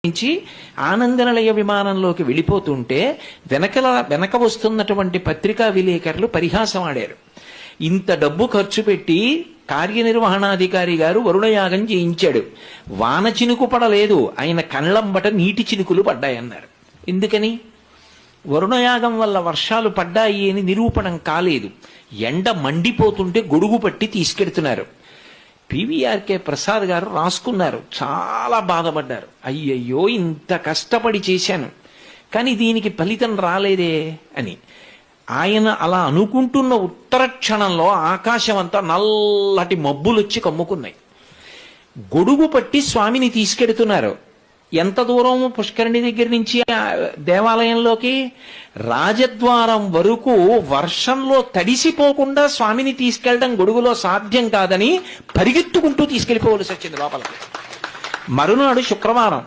నుంచి ఆనందనిలయ విమానంలోకి వెళ్ళిపోతుంటే వెనక వస్తున్నటువంటి పత్రికా విలేకరులు పరిహాసం ఆడారు. ఇంత డబ్బు ఖర్చు పెట్టి కార్యనిర్వహణాధికారి గారు వరుణయాగం చేయించాడు, వాన చినుకు పడలేదు, ఆయన కళ్ళంబట నీటి చినుకులు పడ్డాయన్నారు. ఎందుకని? వరుణయాగం వల్ల వర్షాలు పడ్డాయి అని నిరూపణం కాలేదు. ఎండ మండిపోతుంటే గొడుగు పట్టి తీసుకెడుతున్నారు. పివిఆర్కే ప్రసాద్ గారు రాసుకున్నారు, చాలా బాధపడ్డారు. అయ్యయ్యో, ఇంత కష్టపడి చేశాను కానీ దీనికి ఫలితం రాలేదే అని. ఆయన అలా అనుకుంటున్న ఉత్తర క్షణంలో ఆకాశం అంతా నల్లటి మబ్బులు వచ్చి కమ్ముకున్నాయి. గొడుగు పట్టి స్వామిని తీసుకెడుతున్నారు. ఎంత దూరం పుష్కరిణి దగ్గర నుంచి దేవాలయంలోకి? రాజద్వారం వరకు వర్షంలో తడిసిపోకుండా స్వామిని తీసుకెళ్లడం గొడుగులో సాధ్యం కాదని పరిగెత్తుకుంటూ తీసుకెళ్లిపోవలసి వచ్చింది లోపలికి. మరునాడు శుక్రవారం.